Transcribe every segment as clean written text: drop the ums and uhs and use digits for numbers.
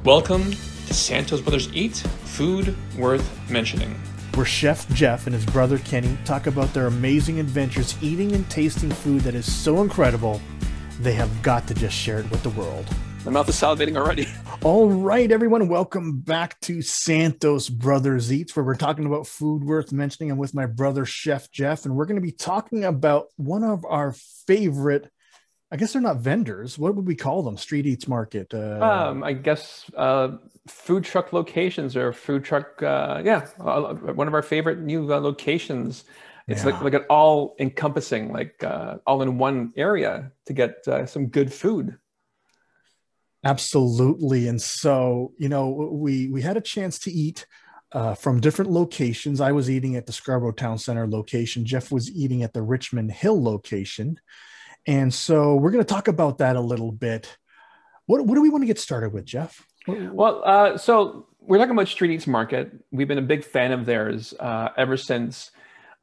Welcome to Santos Brothers Eat, Food Worth Mentioning. Where Chef Jeff and his brother Kenny talk about their amazing adventures eating and tasting food that is so incredible, they have got to just share it with the world. My mouth is salivating already. All right, everyone, welcome back to Santos Brothers Eats, where we're talking about food worth mentioning. I'm with my brother Chef Jeff, and we're going to be talking about one of our favorite, I guess they're not vendors. What would we call them? Street Eats Market. I guess food truck locations or food truck. One of our favorite new locations. It's like an all-encompassing, all in one area to get some good food. Absolutely. And so, we had a chance to eat from different locations. I was eating at the Scarborough Town Center location. Jeff was eating at the Richmond Hill location. And so we're going to talk about that a little bit. What do we want to get started with, Jeff? Well, so we're talking about Street Eats Market. We've been a big fan of theirs ever since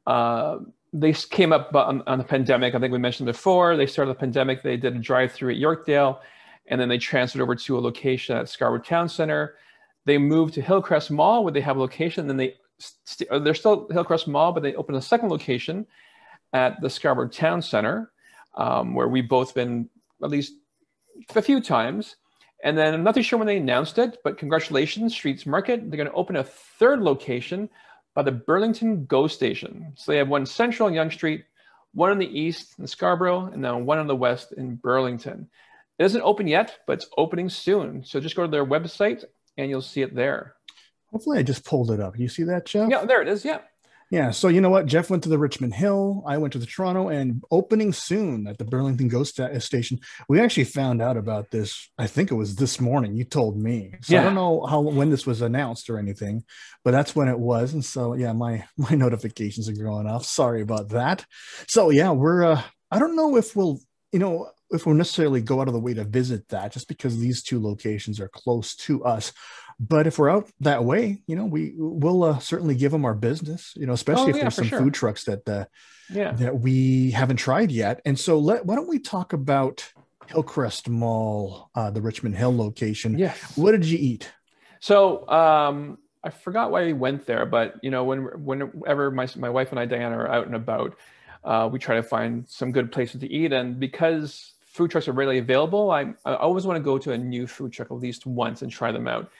they came up on the pandemic. I think we mentioned before, they started the pandemic. They did a drive-through at Yorkdale, and then they transferred over to a location at Scarborough Town Center. They moved to Hillcrest Mall, where they have a location. Then they're still Hillcrest Mall, but they opened a second location at the Scarborough Town Center, where we've both been at least a few times. And then I'm not too sure when they announced it, but congratulations, Streets Market. They're going to open a third location by the Burlington GO Station. So they have one central in Yonge Street, one in the east in Scarborough, and now one in the west in Burlington. It isn't open yet, but it's opening soon. So just go to their website and you'll see it there. Hopefully I just pulled it up. You see that, Jeff? Yeah, there it is. Yeah. Yeah. So you know what? Jeff went to the Richmond Hill. I went to the Toronto, and opening soon at the Burlington GO Station. We actually found out about this. I think it was this morning. You told me. So yeah. I don't know when this was announced or anything, but that's when it was. And so, yeah, my notifications are going off. Sorry about that. So yeah, I don't know if we'll necessarily go out of the way to visit that, just because these two locations are close to us. But if we're out that way, we will certainly give them our business, especially if there's some food trucks that we haven't tried yet. And so why don't we talk about Hillcrest Mall, the Richmond Hill location? Yes. What did you eat? So I forgot why we went there, but whenever my wife and I, Diana, are out and about, we try to find some good places to eat. And because food trucks are readily available, I always want to go to a new food truck at least once and try them out.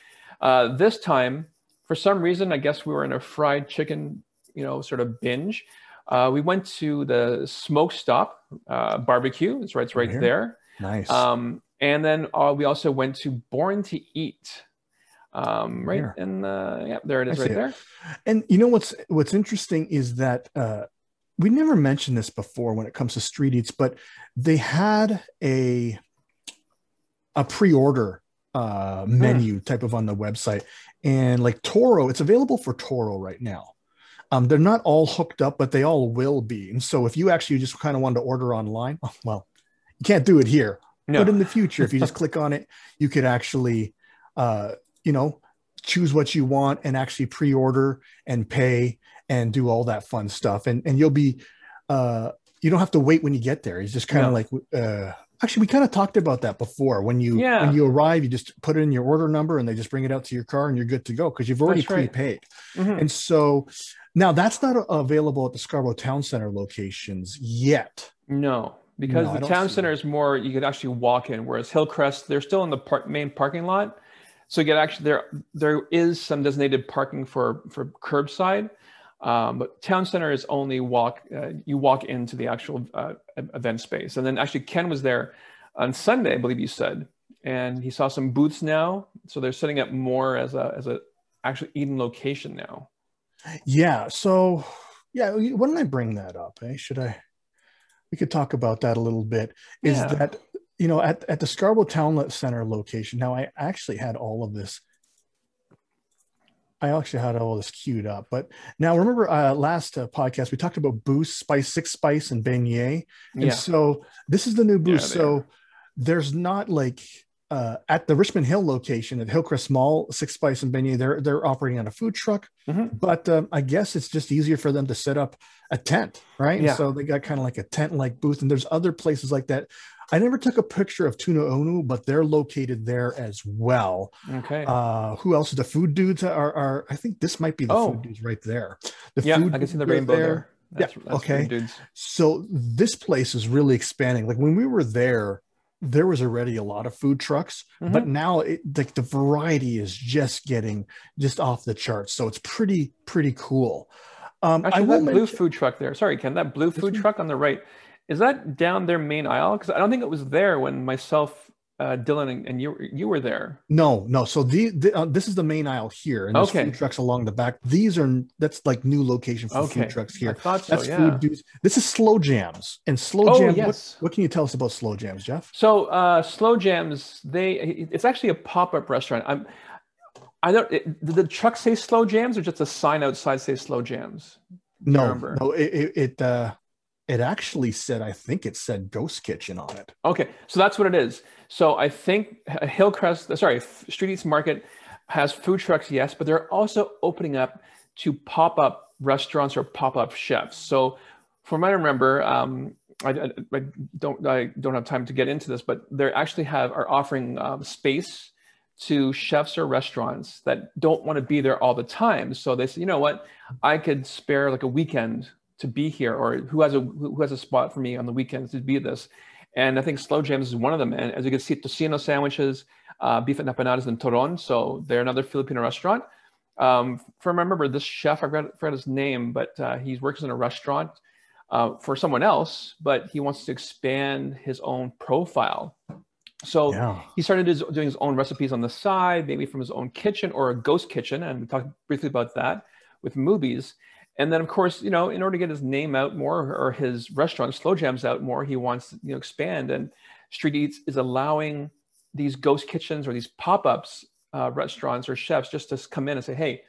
This time, for some reason, I guess we were in a fried chicken, sort of binge. We went to the Smoke Stop barbecue. It's right there. Nice. And then we also went to Born to Eat. Right. Here. And there it is there. And what's interesting is that we never mentioned this before when it comes to Street Eats, but they had a pre-order menu type of on the website, and like Toro, it's available for Toro right now. They're not all hooked up, but they all will be. And so if you actually just kind of wanted to order online, well, you can't do it here, but in the future, if you just click on it, you could actually, choose what you want and actually pre-order and pay and do all that fun stuff. And you'll be, you don't have to wait when you get there. It's just kind of like, actually, we kind of talked about that before. When you arrive, you just put in your order number and they just bring it out to your car and you're good to go because you've already prepaid. Mm-hmm. And so now that's not available at the Scarborough Town Center locations yet. No, because the Town Center is more, you could actually walk in, whereas Hillcrest, they're still in the main parking lot. So you get actually, there is some designated parking for curbside. But Town Center is only you walk into the actual event space. And then actually Ken was there on Sunday, I believe you said, and he saw some booths now. So they're setting up more as a actual eating location now. Yeah. So why don't I bring that up? We could talk about that a little bit. Is that, at the Scarborough Town Center location, now I actually had all of this. I actually had all this queued up, but now remember last podcast, we talked about Boost, Six Spice, and Beignet. And so this is the new Boost. So there's not like at the Richmond Hill location at Hillcrest Mall, Six Spice and Beignet, they're operating on a food truck, but I guess it's just easier for them to set up a tent, right? And so they got kind of like a tent-like booth, and there's other places like that. I never took a picture of Tuna Onu, but they're located there as well. Okay. Who else? The food dudes are I think this might be the food dudes right there. The food I can see the rainbow there. That's okay. Food dudes. So this place is really expanding. Like when we were there was already a lot of food trucks, but now the variety is just off the charts. So it's pretty cool. Actually, that blue food truck there. Sorry, Ken, that blue food truck on the right, is that down their main aisle? Because I don't think it was there when myself, Dylan, and you were there. No. So this is the main aisle here, and there's food trucks along the back. That's like new location for food trucks here. I thought so. That's food dudes. This is Slow Jams, and Slow Jams. What can you tell us about Slow Jams, Jeff? So Slow Jams, it's actually a pop-up restaurant. Did the truck say Slow Jams or just a sign outside say Slow Jams? No, it actually said, I think it said Ghost Kitchen on it. Okay, so that's what it is. So I think Street Eats Market has food trucks, yes, but they're also opening up to pop-up restaurants or pop-up chefs. So from what I remember, I don't have time to get into this, but they actually are offering space to chefs or restaurants that don't want to be there all the time. So they say, you know what, I could spare like a weekend to be here, or who has a spot for me on the weekends to be this. And I think Slow Jams is one of them. And as you can see, tocino sandwiches, beef at napanadas and toron. So they're another Filipino restaurant. From I remember this chef, I forgot his name, but he works in a restaurant for someone else, but he wants to expand his own profile. So he started doing his own recipes on the side, maybe from his own kitchen or a ghost kitchen. And we talked briefly about that with movies. And then, of course, in order to get his name out more, or his restaurant, Slow Jams, out more, he wants to expand. And Street Eats is allowing these ghost kitchens or these pop-ups restaurants or chefs just to come in and say, hey,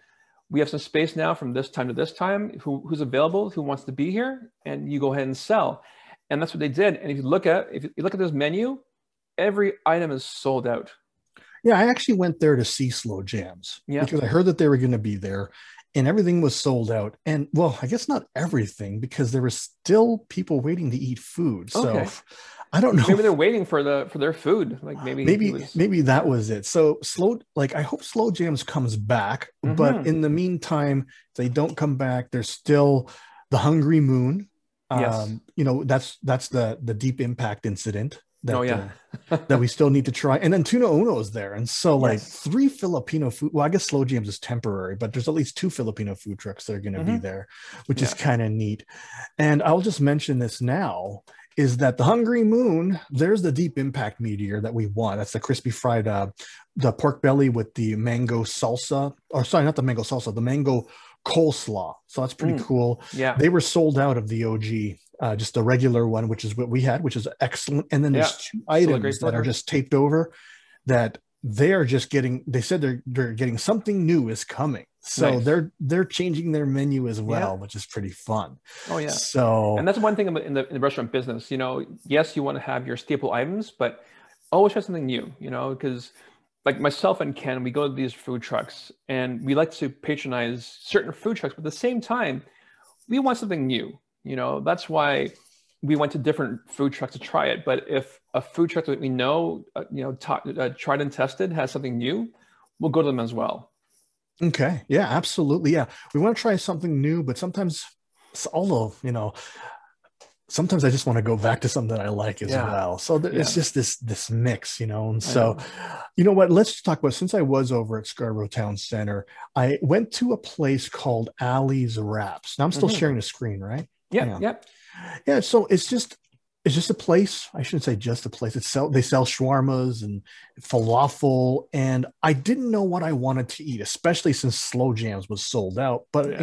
we have some space now from this time to this time. Who's available? Who wants to be here? And you go ahead and sell. And that's what they did. And if you look at this menu, every item is sold out. Yeah, I actually went there to see Slow Jams because I heard that they were going to be there, and everything was sold out. And well, I guess not everything, because there were still people waiting to eat food. So I don't know. Maybe they're waiting for their food. Like maybe that was it. So I hope Slow Jams comes back. But in the meantime, if they don't come back, there's still the Hungry Moon. That's the Deep Impact incident. That we still need to try. And then Tuna Uno is there. And so like 3 Filipino food. Well, I guess Slow Jams is temporary, but there's at least 2 Filipino food trucks that are going to be there, which is kind of neat. And I'll just mention this now, is that the Hungry Moon, there's the Deep Impact meteor that we want. That's the crispy fried, the pork belly with the mango salsa, or sorry, not the mango salsa, the mango coleslaw. So that's pretty cool. Yeah. They were sold out of the OG. Just the regular one, which is what we had, which is excellent. And then there's 2 items that are just taped over that they said they're getting something new is coming. So they're changing their menu as well, which is pretty fun. Oh yeah. So, and that's one thing in the restaurant business, yes, you want to have your staple items, but always try something new, because like myself and Ken, we go to these food trucks and we like to patronize certain food trucks, but at the same time, we want something new. That's why we went to different food trucks to try it. But if a food truck that we know, tried and tested has something new, we'll go to them as well. Okay. Yeah, absolutely. Yeah. We want to try something new, but sometimes sometimes I just want to go back to something that I like as well. So it's just this mix, and so, you know what, let's talk about, since I was over at Scarborough Town Center, I went to a place called Ali's Wraps. Now I'm still sharing the screen, right? Yeah. So it's just a place. I shouldn't say just a place. They sell shawarmas and falafel, and I didn't know what I wanted to eat, especially since Slow Jams was sold out. But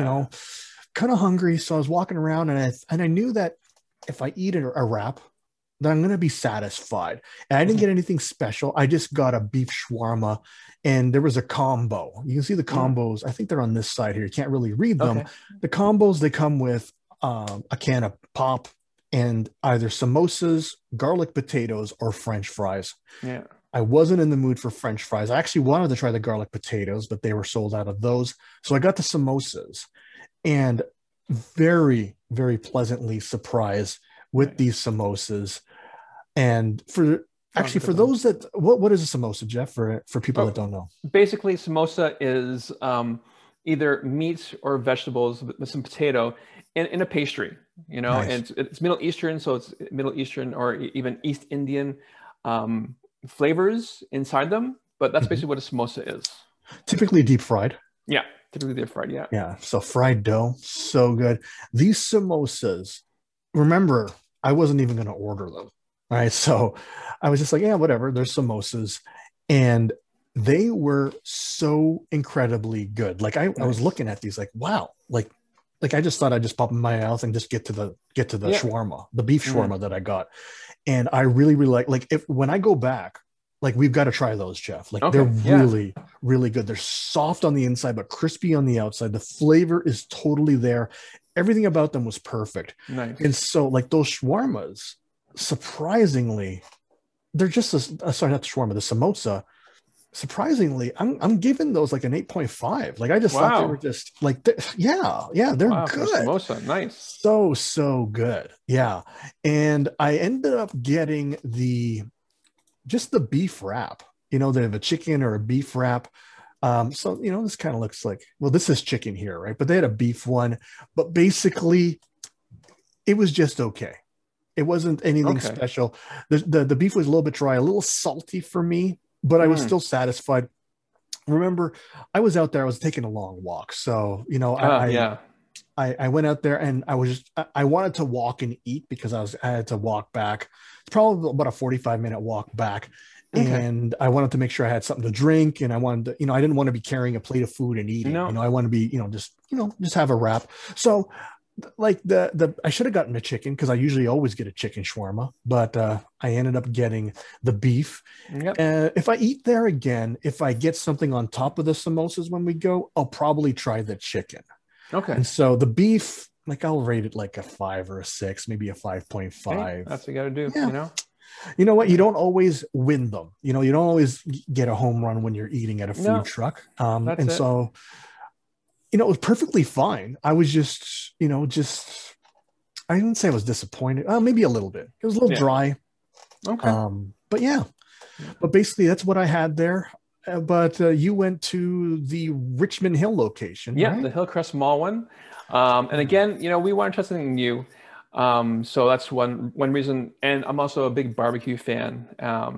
kind of hungry, so I was walking around, and I knew that if I eat a wrap, then I'm going to be satisfied. And I didn't get anything special. I just got a beef shawarma, and there was a combo. You can see the combos. I think they're on this side here. You can't really read them. Okay. The combos, they come with a can of pop and either samosas, garlic potatoes, or French fries. Yeah. I wasn't in the mood for French fries. I actually wanted to try the garlic potatoes, but they were sold out of those. So I got the samosas and very, very pleasantly surprised with Nice. these samosas. And for Oh, actually look at for them. those that what is a samosa, Jeff, for people that Oh, don't know? basically, samosa is either meat or vegetables with some potato in a pastry, you know, Nice. and it's Middle Eastern, so it's Middle Eastern or even East Indian um, flavors inside them. But that's Mhm. basically what a samosa is. Typically deep fried. Yeah, typically they're fried. Yeah. Yeah. So fried dough, so good. These samosas, remember, I wasn't even going to order them. Right. So I was just like, yeah, whatever. There's samosas. And they were so incredibly good. Like I was Nice. looking at these like, wow, like I just thought I'd just pop in my mouth and just get to the Yeah. shawarma, the beef Mhm. shawarma that I got. And I really, really like if when I go back, like we've got to try those, Jeff. Like they're Okay. Yeah. really, really good. They're soft on the inside, but crispy on the outside. The flavor is totally there. Everything about them was perfect. And Nice. so, like those shawarmas, surprisingly, they're just sorry, not the shawarma, the samosa. Surprisingly, I'm giving those like an 8.5. Like I just thought they were Wow. just like, yeah, yeah, they're Wow. For a good. samosa. Nice. So, so good. Yeah. And I ended up getting just the beef wrap. You know, they have a chicken or a beef wrap. So, you know, this kind of looks like, well, this is chicken here, right? But they had a beef one. But basically, it was just okay. It wasn't anything Okay. special. The beef was a little bit dry, a little salty for me, but I was Mm. still satisfied. Remember, I was out there, I was taking a long walk. So, you know, Yeah. I went out there and I was just I wanted to walk and eat because I had to walk back. It's probably about a 45-minute walk back. Okay. And I wanted to make sure I had something to drink. And I wanted to, you know, I didn't want to be carrying a plate of food and eating. You No. know, I want to be, just have a wrap. So like the I should have gotten the chicken because I usually always get a chicken shawarma, but I ended up getting the beef. Yep. If I eat there again, if I get something on top of the samosas when we go, I'll probably try the chicken. Okay. And so the beef, like I'll rate it like a 5 or a 6, maybe a Hey, 5.5. that's what you got to do, Yeah. you know? You know what? You Yeah. don't always win them. You know, you don't always get a home run when you're eating at a food No, truck. that's And it. so, it was perfectly fine. I was just, I didn't say I was disappointed. Maybe a little bit. It was a little Yeah. dry. Okay. But yeah, Yeah. but basically that's what I had there. But you went to the Richmond Hill location, Yeah, right? the Hillcrest Mall one. And Yeah. again, you know, we want to try something new. So that's one reason. And I'm also a big barbecue fan.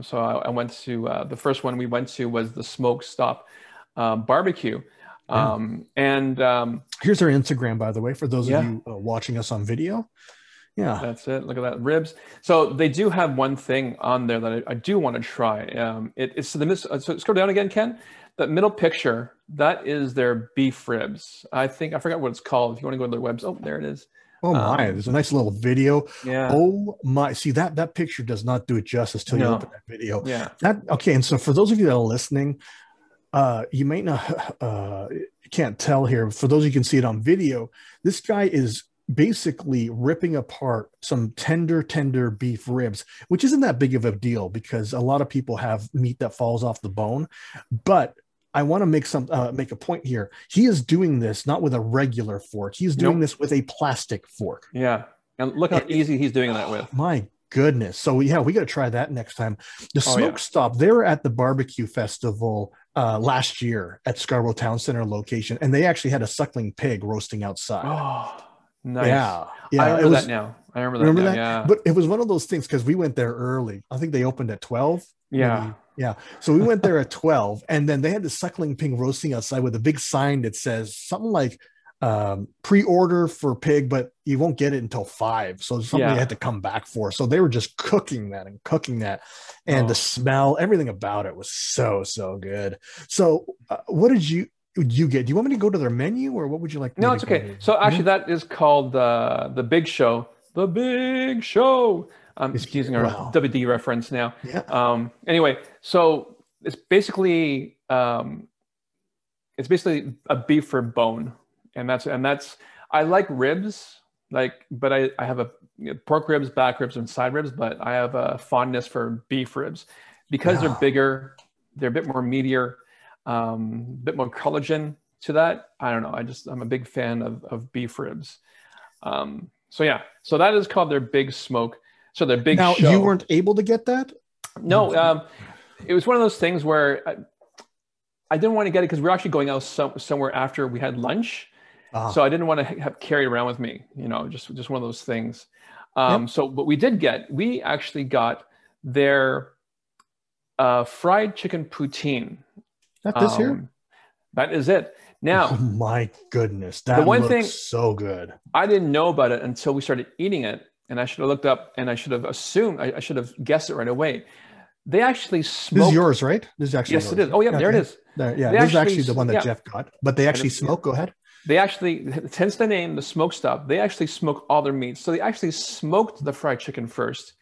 So I went to the first one we went to was the Smoke Stop barbecue. Yeah. And Here's our Instagram, by the way, for those of yeah, you watching us on video. Yeah. that's it. Look at that ribs. So they do have one thing on there that I do want to try. It's so scroll down again, Ken. That middle picture, that is their beef ribs. I think I forgot what it's called. If you want to go to their website, oh, there it is. Oh my, Um, there's a nice little video. yeah, Oh my, see that picture does not do it justice till you open no, that video. yeah, That okay, and so for those of you that are listening, you may not can't tell here. For those of you who can see it on video, this guy is basically ripping apart some tender beef ribs, which isn't that big of a deal because a lot of people have meat that falls off the bone. But I want to make a point here. He is doing this not with a regular fork. He's doing nope, this with a plastic fork. yeah. And look how And easy he's doing that oh, with. my goodness. So yeah, we got to try that next time. The Oh Smoke yeah. Stop, they were at the barbecue festival last year at Scarborough Town Center location, and they actually had a suckling pig roasting outside. Oh, nice. Yeah, I yeah, it remember that was. now. I remember that Remember now. that? Yeah, But it was one of those things because we went there early. I think they opened at 12, yeah. maybe. Yeah. So we went there at 12, and then they had the suckling pig roasting outside with a big sign that says something like pre-order for pig, but you won't get it until 5. So it's something you had Yeah. to come back for. So they were just cooking that and cooking that. And the Oh, smell, everything about it was so, so good. So what did you get? Do you want me to go to their menu or what would you like me no, to it's go okay. to? So Yeah. actually, that is called the Big Show. The Big Show. I'm It's just using cute. our Wow. WD reference now. Yeah. Anyway, so it's basically a beef rib bone, and that's I like ribs, but I have a pork ribs, back ribs, and side ribs, but I have a fondness for beef ribs. because they're bigger, they're a bit more meatier, a bit more collagen to that. I don't know. I'm a big fan of beef ribs. So that is called their big smoke. So their big now, show. you weren't able to get that? No, it was one of those things where I didn't want to get it because we were actually going out somewhere after we had lunch. So I didn't want to have carried around with me, just one of those things. So what we actually got their fried chicken poutine. Not this here? That is it. Now, oh my goodness, that looks so good. I didn't know about it until we started eating it, and I should have looked up, and I should have assumed, I should have guessed it right away. They actually smoked. This is yours, right? This is actually yes, yours. it is. Oh yeah, there it is. This is actually the one that Jeff got, but they actually smoke. Go ahead. They actually, hence the name, the smoke stop. They actually smoke all their meats. So they actually smoked the fried chicken first,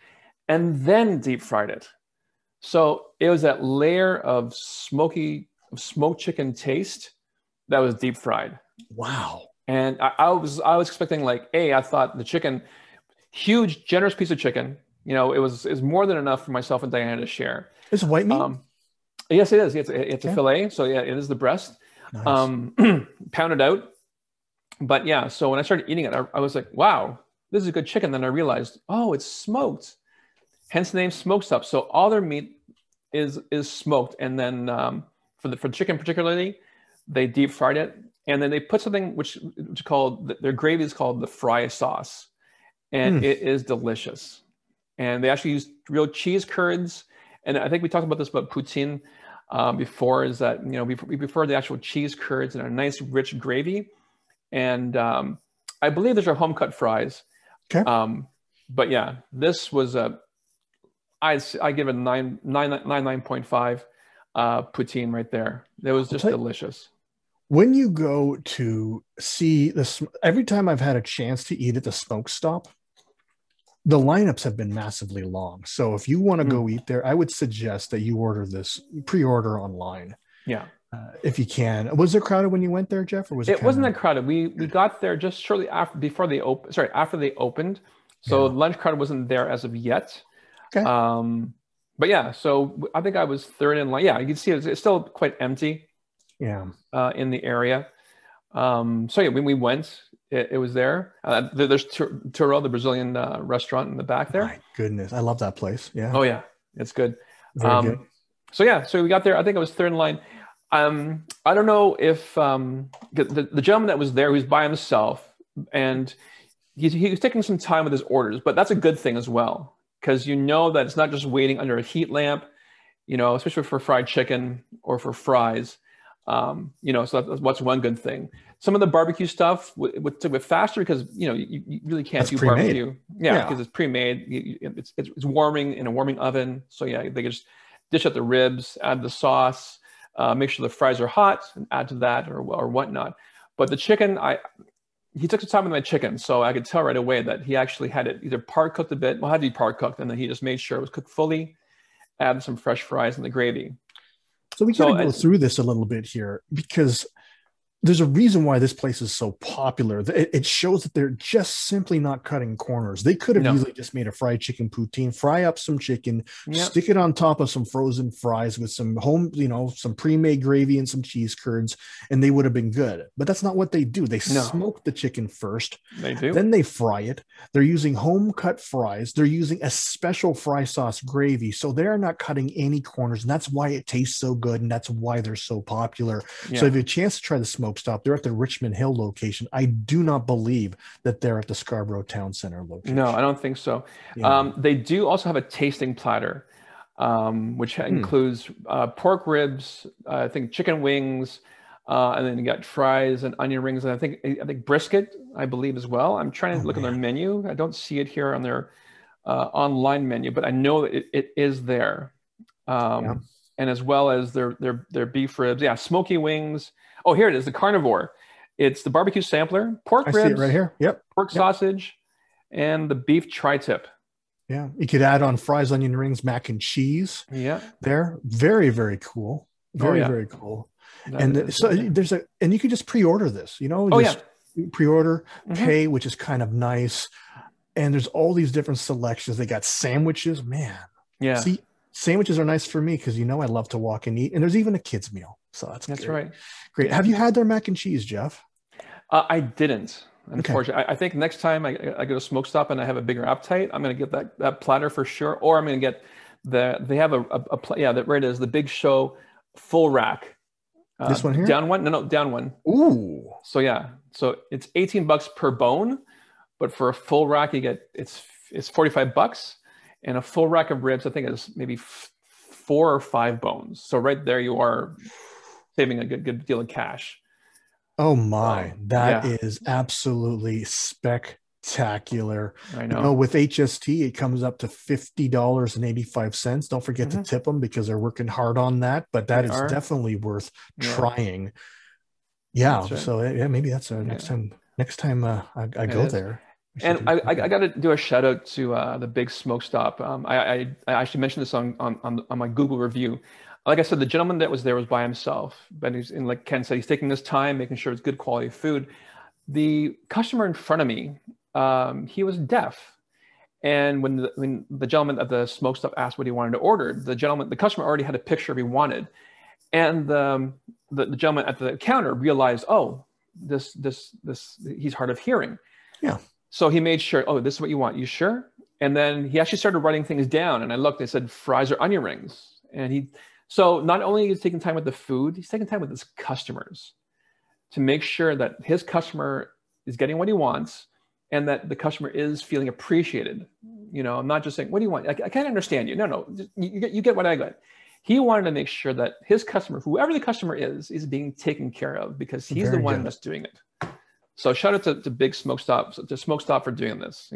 and then deep fried it. So it was that layer of smoked chicken taste that was deep fried. Wow. And I was expecting I thought the chicken, huge, generous piece of chicken. It was more than enough for myself and Diana to share. It's white meat? Yes, it is. It's a fillet. So yeah, it is the breast. Nice. Pounded out. But yeah, so when I started eating it, I was like, wow, this is a good chicken. Then I realized, oh, it's smoked. Hence the name Smoke Stop. So all their meat is smoked. And then for chicken particularly, they deep fried it. And then they put something which called, their gravy is called the fry sauce. And it is delicious. And they actually use real cheese curds. And I think we talked about this about poutine before, is that, we prefer the actual cheese curds and a nice rich gravy. And I believe those are home cut fries. Okay. But yeah, this was I give it a 9.5 poutine right there. It was just delicious. When you go to see this, every time I've had a chance to eat at the Smoke Stop, the lineups have been massively long. So if you want to go eat there, I would suggest that you pre-order online. Yeah. If you can. Was it crowded when you went there, Jeff? Or was it wasn't that crowded. We got there just shortly after they opened. So lunch crowd wasn't there as of yet. Okay. But yeah, so I think I was third in line. Yeah, you can see it's still quite empty. Yeah. In the area. So yeah, when we went, it was there. There's Turo, the Brazilian restaurant in the back there. My goodness, I love that place. Yeah. Oh yeah, it's good. Very good. So yeah, so we got there. I think I was third in line. I don't know if the gentleman that was there, he was by himself, and he was taking some time with his orders, but that's a good thing as well, because that it's not just waiting under a heat lamp, especially for fried chicken or for fries. So that's one good thing. Some of the barbecue stuff would take a bit faster because you really can't do barbecue. Yeah, because it's pre-made. It's warming in a warming oven. So yeah, they can just dish out the ribs, add the sauce, make sure the fries are hot, and add to that or whatnot. But the chicken, he took some time with my chicken, so I could tell right away that he actually had it either part cooked a bit. Well, had to be part cooked, and then he just made sure it was cooked fully. Add some fresh fries and the gravy. So we got to go through this a little bit here, because there's a reason why this place is so popular. It shows that they're just simply not cutting corners. They could have easily just made a fried chicken poutine, fry up some chicken, stick it on top of some frozen fries with some some pre-made gravy and some cheese curds, and they would have been good. But that's not what they do. They smoke the chicken first. They do. Then they fry it. They're using home cut fries. They're using a special fry sauce gravy. So they're not cutting any corners. And that's why it tastes so good. And that's why they're so popular. Yeah. So if you have a chance to try the Smoke Stop, they're at the Richmond Hill location. I do not believe that they're at the Scarborough Town Center location. No, I don't think so. Yeah. They do also have a tasting platter, which includes pork ribs, I think chicken wings, and then you got fries and onion rings, and I think brisket, I believe, as well. I'm trying to look at their menu. I don't see it here on their online menu, but I know that it is there. And as well as their beef ribs. Yeah, smoky wings. Oh, here it is, the carnivore. It's the barbecue sampler, pork ribs, see it right here. Yep. Pork sausage, and the beef tri-tip. Yeah, you could add on fries, onion rings, mac and cheese. Yeah, there, very, very cool. Very cool. And and you can just pre-order this. Pre-order, pay, which is kind of nice. And there's all these different selections. They got sandwiches, man. Yeah. See, Sandwiches are nice for me because I love to walk and eat. And there's even a kids meal. So that's great. right. Great. Have you had their mac and cheese, Jeff? I didn't, Okay. unfortunately. I think next time I go to Smoke Stop and I have a bigger appetite, I'm going to get that platter for sure. Or I'm going to get they have right it is, the Big Show full rack. This one here? Down one? No, down one. Ooh. So yeah, so it's $18 per bone, but for a full rack, you get it's $45, and a full rack of ribs, I think, is maybe 4 or 5 bones. So right there, you are saving a good deal of cash. Oh my, that is absolutely spectacular. I know. With HST, it comes up to $50.85. Don't forget to tip them because they're working hard on that, but that is definitely worth trying. Yeah. Right. So maybe that's next time I go there. And I got to do a shout out to the Big Smoke Stop. I actually mentioned this on my Google review. Like I said, the gentleman that was there was by himself, but like Ken said, he's taking this time, making sure it's good quality food. The customer in front of me, he was deaf. And when the gentleman at the Smoke Stop asked what he wanted to order, the customer already had a picture of what he wanted. And the gentleman at the counter realized, oh, this he's hard of hearing. Yeah. So he made sure, oh, this is what you want. You sure? And then he actually started writing things down. And I looked, they said fries or onion rings. And so not only is he taking time with the food, he's taking time with his customers to make sure that his customer is getting what he wants and that the customer is feeling appreciated. I'm not just saying, what do you want? I can't understand you. No, you get what I got. He wanted to make sure that his customer, whoever the customer is being taken care of because he's the one that's doing it. So shout out to Big Smoke Stop, to Smoke Stop for doing this,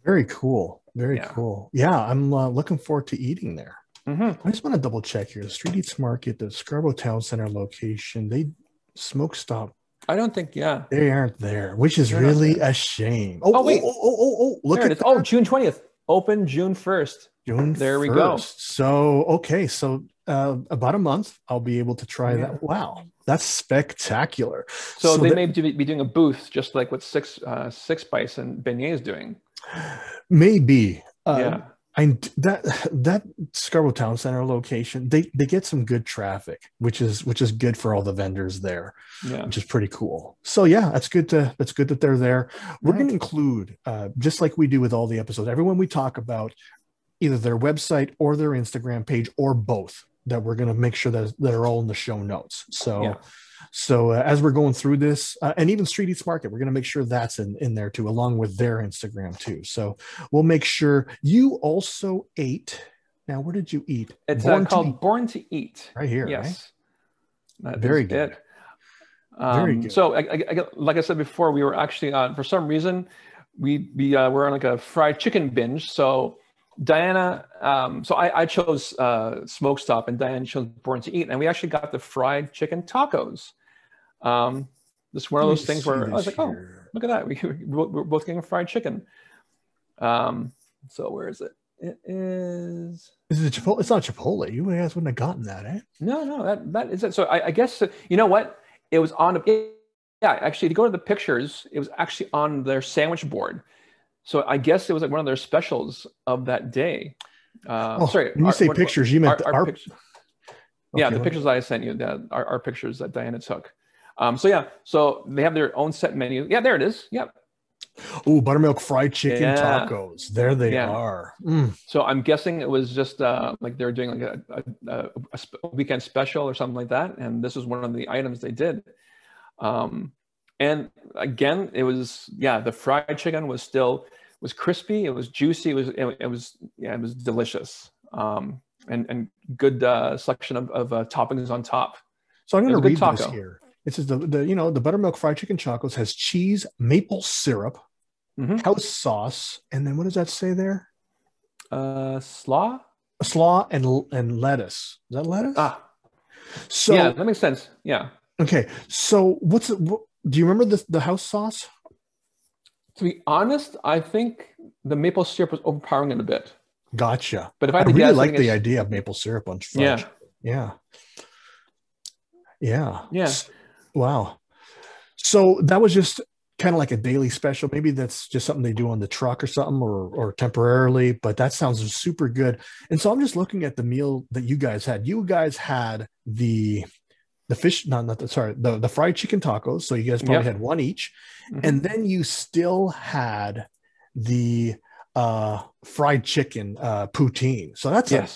Very cool. Very cool. Yeah, I'm looking forward to eating there. I just want to double check here. The Street Eats Market, the Scarborough Town Center location, they Smoke Stop. I don't think, they aren't there, which is really a shame. Wait. Look at it. Oh, June 20th. Open June 1st. There we go. So, okay. So about a month, I'll be able to try that. Wow. That's spectacular. So they may be doing a booth just like what Six Spice and Beignet is doing. Maybe. That Scarborough Town Center location, they get some good traffic, which is good for all the vendors there, which is pretty cool. So that's good that they're there. We're going to include, just like we do with all the episodes, everyone we talk about, either their website or their Instagram page or both, that we're going to make sure that they're all in the show notes. So as we're going through this, and even Street Eats Market, we're going to make sure that's in there too, along with their Instagram too. So we'll make sure. You also ate. Now, where did you eat? It's called Born to Eat. Right here. Yes. Right? Very good. Very good. So like I said before, we were actually for some reason, we were on like a fried chicken binge. So Diana, I chose Smoke Stop and Diana chose Born to Eat, and we actually got the fried chicken tacos. This one of those things where I was like, oh, look at that. We're both getting fried chicken. So where is it? It is. Is it Chipotle? It's not Chipotle. You guys wouldn't have gotten that, eh? No, that is it. So I guess, you know what? It was on, actually, to go to the pictures, it was actually on their sandwich board. So I guess it was like one of their specials of that day. Sorry. When you say pictures, you meant our pictures. Okay, the pictures that I sent you, our pictures that Diana took. So they have their own set menu. Yeah, there it is. Yep. Ooh, buttermilk fried chicken tacos. There they are. So I'm guessing it was just like they're doing like a weekend special or something like that. And this was one of the items they did. And again, it was, the fried chicken was crispy. It was juicy. It was delicious. And good selection of toppings on top. So I'm going to read this here. It says the buttermilk fried chicken tacos has cheese, maple syrup, house sauce, and then what does that say there? Slaw and lettuce. Is that lettuce? So yeah, that makes sense. Yeah. Okay. So do you remember the house sauce? To be honest, I think the maple syrup was overpowering it a bit. Gotcha. But if I really like the idea of maple syrup on fried chicken. Yeah. Yeah. Wow. So that was just kind of like a daily special. Maybe that's just something they do on the truck or something, or temporarily, but that sounds super good. And so I'm just looking at the meal that you guys had. You guys had the fish, the fried chicken tacos. So you guys probably had one each. And then you still had the fried chicken poutine. So that's an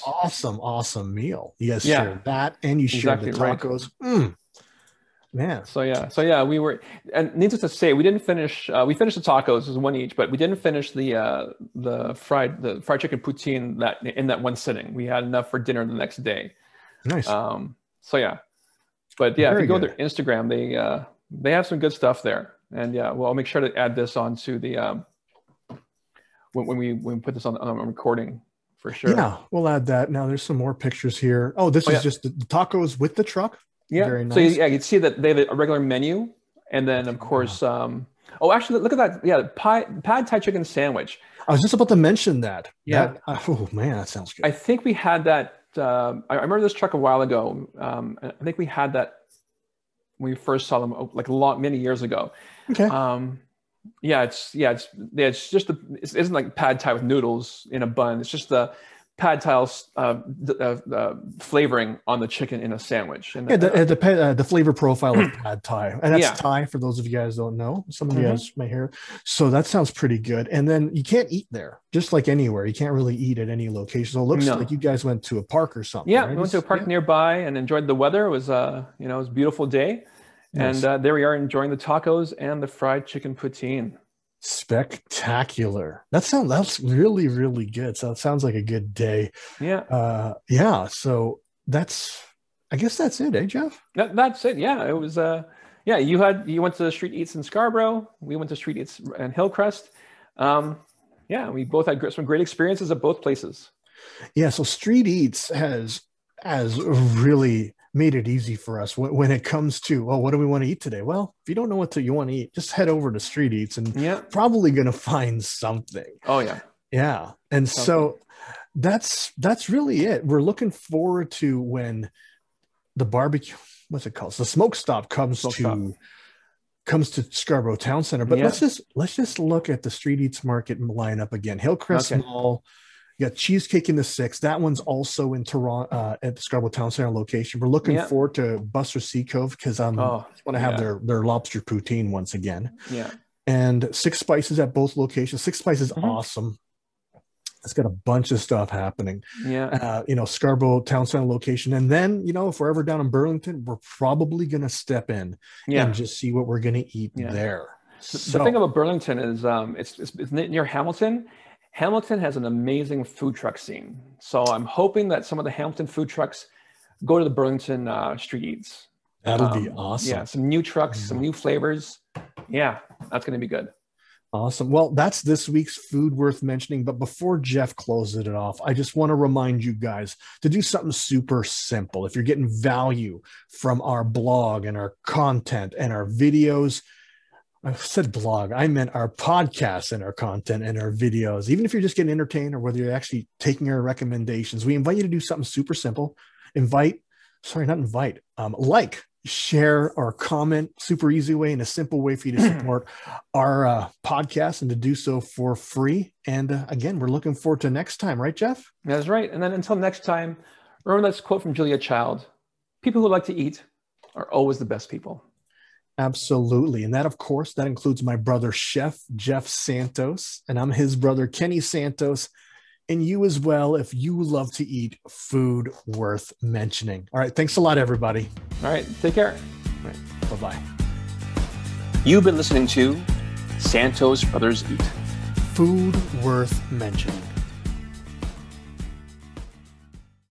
awesome meal. You guys shared that, and you shared the tacos. Right. Man. So we were, and needless to say, we didn't finish. We finished the tacos, it was one each, but we didn't finish the fried chicken poutine in that one sitting. We had enough for dinner the next day. Nice. But yeah, if you go to their Instagram, they have some good stuff there. And well, I'll make sure to add this onto the when we put this on recording for sure. Yeah, we'll add that. Now there's some more pictures here. Oh, this is just the tacos with the truck. Yeah. Very nice. So you'd see that they have a regular menu, and then of course, actually, look at that. Yeah, pad thai chicken sandwich. I was just about to mention that. Yeah. Oh man, that sounds good. I think we had that. I remember this truck a while ago. I think we had that when we first saw them, like many years ago. Okay. It's just it isn't like pad thai with noodles in a bun. It's just the pad thai flavoring on the chicken in a sandwich. And the flavor profile of pad thai, and that's Thai for those of you guys who don't know. Some of you guys may hear. So that sounds pretty good. And then you can't eat there, just like anywhere. You can't really eat at any location. So it looks like you guys went to a park or something. Yeah, right? We went to a park nearby and enjoyed the weather. It was it was a beautiful day. Nice. And there we are enjoying the tacos and the fried chicken poutine. Spectacular. That's really, really good. So it sounds like a good day. Yeah. So I guess that's it, Jeff? That's it. Yeah. It was, you went to the street eats in Scarborough. We went to street eats in Hillcrest. We both had some great experiences at both places. Yeah. So street eats has really made it easy for us when it comes to, well, what do we want to eat today? Well, if you don't know what you want to eat, just head over to Street Eats and probably going to find something. Oh yeah. Yeah. And so that's really it. We're looking forward to when the barbecue, what's it called? The Smoke Stop comes to Scarborough Town Center. But let's just look at the Street Eats Market lineup again. Hillcrest Mall. You got Cheesecake in the 6. That one's also in Toronto at the Scarborough Town Center location. We're looking forward to Buster Sea Cove because I want to have their lobster poutine once again. Yeah. And Six Spices at both locations. Six Spices awesome. It's got a bunch of stuff happening. Yeah. Scarborough Town Center location. And then, if we're ever down in Burlington, we're probably going to step in and just see what we're going to eat there. The thing about Burlington is it's near Hamilton. Hamilton has an amazing food truck scene. So I'm hoping that some of the Hamilton food trucks go to the Burlington Street Eats. That'll be awesome. Yeah, some new trucks, some new flavors. Yeah, that's going to be good. Awesome. Well, that's this week's food worth mentioning. But before Jeff closes it off, I just want to remind you guys to do something super simple. If you're getting value from our blog and our content and our videos, I said blog, I meant our podcasts and our content and our videos. Even if you're just getting entertained or whether you're actually taking our recommendations, we invite you to do something super simple. Like, share, or comment. Super easy way and a simple way for you to support our podcast and to do so for free. And again, we're looking forward to next time, right, Jeff? That's right. And then until next time, remember this quote from Julia Child: "People who like to eat are always the best people." Absolutely. And that, of course, that includes my brother, Chef Jeff Santos, and I'm his brother, Kenny Santos, and you as well, if you love to eat food worth mentioning. All right. Thanks a lot, everybody. All right. Take care. All right. Bye-bye. You've been listening to Santos Brothers Eat. Food worth mentioning.